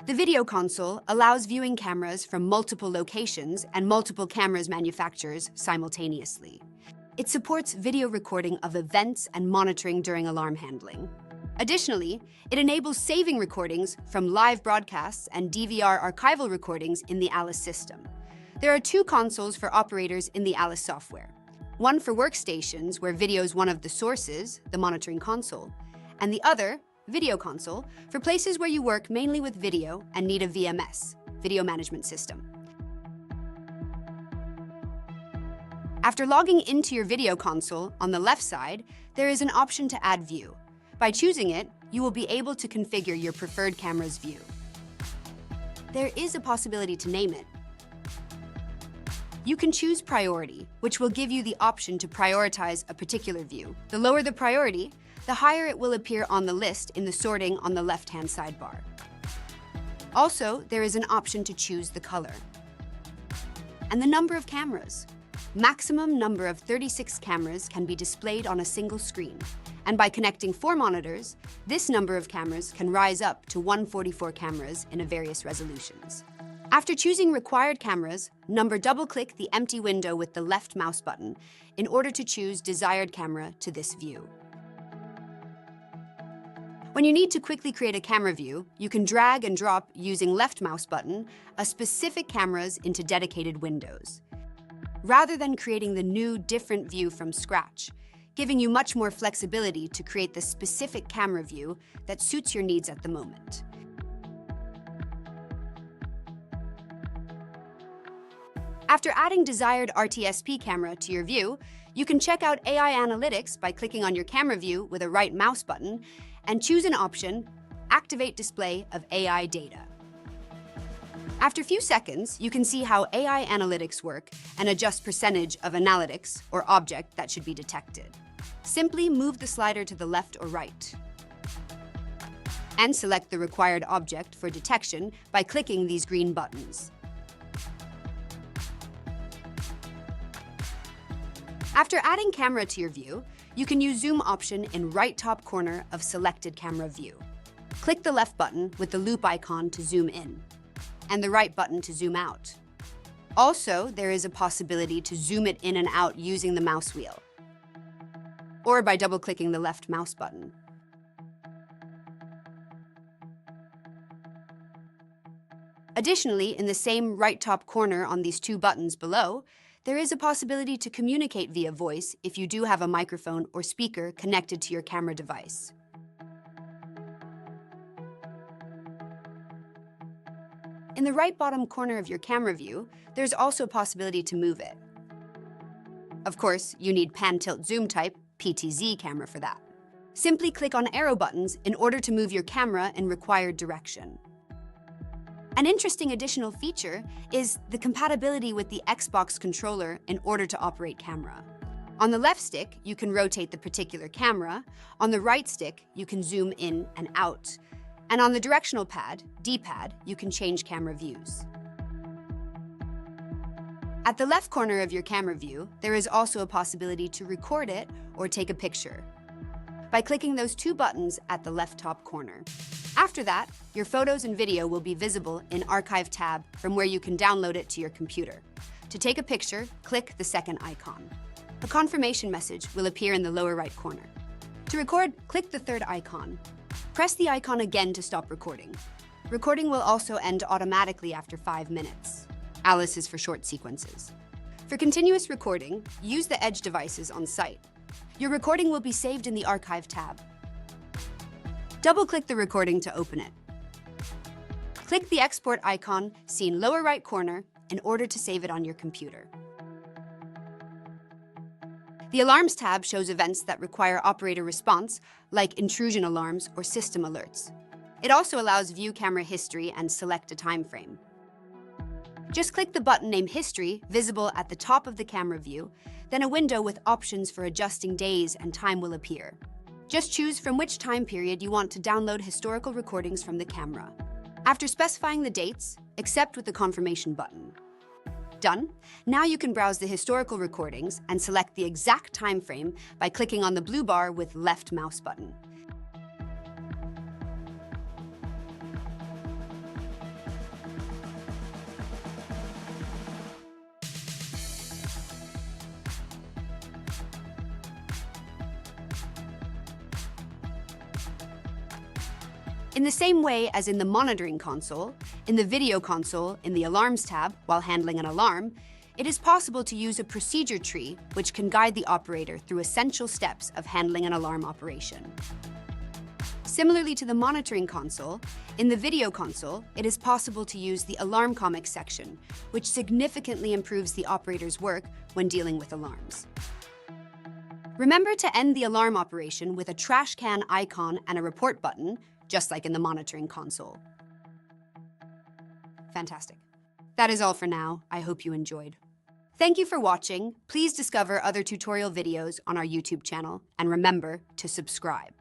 The video console allows viewing cameras from multiple locations and multiple cameras manufacturers simultaneously. It supports video recording of events and monitoring during alarm handling. Additionally, it enables saving recordings from live broadcasts and DVR archival recordings in the Alice system. There are two consoles for operators in the Alice software. One for workstations, where video is one of the sources, the monitoring console, and the other, video console, for places where you work mainly with video and need a VMS, video management system. After logging into your video console, on the left side, there is an option to add view. By choosing it, you will be able to configure your preferred camera's view. There is a possibility to name it. You can choose priority, which will give you the option to prioritize a particular view. The lower the priority, the higher it will appear on the list in the sorting on the left-hand sidebar. Also, there is an option to choose the color and the number of cameras. Maximum number of 36 cameras can be displayed on a single screen, and by connecting 4 monitors, this number of cameras can rise up to 144 cameras in various resolutions. After choosing required cameras, double-click the empty window with the left mouse button in order to choose desired camera to this view. When you need to quickly create a camera view, you can drag and drop using left mouse button a specific cameras into dedicated windows, rather than creating the new, different view from scratch, giving you much more flexibility to create the specific camera view that suits your needs at the moment. After adding desired RTSP camera to your view, you can check out AI Analytics by clicking on your camera view with a right mouse button and choose an option, Activate Display of AI Data. After a few seconds, you can see how AI Analytics work and adjust percentage of analytics or object that should be detected. Simply move the slider to the left or right and select the required object for detection by clicking these green buttons. After adding camera to your view, you can use zoom option in right top corner of selected camera view. Click the left button with the loop icon to zoom in, and the right button to zoom out. Also, there is a possibility to zoom it in and out using the mouse wheel, or by double-clicking the left mouse button. Additionally, in the same right top corner on these two buttons below, there is a possibility to communicate via voice if you do have a microphone or speaker connected to your camera device. In the right bottom corner of your camera view, there's also a possibility to move it. Of course, you need pan tilt zoom type PTZ camera for that. Simply click on arrow buttons in order to move your camera in required direction. An interesting additional feature is the compatibility with the Xbox controller in order to operate camera. On the left stick, you can rotate the particular camera. On the right stick, you can zoom in and out. And on the directional pad, D-pad, you can change camera views. At the left corner of your camera view, there is also a possibility to record it or take a picture by clicking those two buttons at the left top corner. After that, your photos and video will be visible in Archive tab from where you can download it to your computer. To take a picture, click the second icon. A confirmation message will appear in the lower right corner. To record, click the third icon. Press the icon again to stop recording. Recording will also end automatically after 5 minutes. Alice is for short sequences. For continuous recording, use the Edge devices on site. Your recording will be saved in the Archive tab. Double-click the recording to open it. Click the export icon seen lower right corner in order to save it on your computer. The Alarms tab shows events that require operator response, like intrusion alarms or system alerts. It also allows view camera history and select a time frame. Just click the button named History, visible at the top of the camera view, then a window with options for adjusting days and time will appear. Just choose from which time period you want to download historical recordings from the camera. After specifying the dates, accept with the confirmation button. Done. Now you can browse the historical recordings and select the exact time frame by clicking on the blue bar with left mouse button. In the same way as in the monitoring console, in the video console, in the Alarms tab, while handling an alarm, it is possible to use a procedure tree which can guide the operator through essential steps of handling an alarm operation. Similarly to the monitoring console, in the video console, it is possible to use the Alarm Comics section, which significantly improves the operator's work when dealing with alarms. Remember to end the alarm operation with a trash can icon and a report button, just like in the monitoring console. Fantastic. That is all for now. I hope you enjoyed. Thank you for watching. Please discover other tutorial videos on our YouTube channel, and remember to subscribe.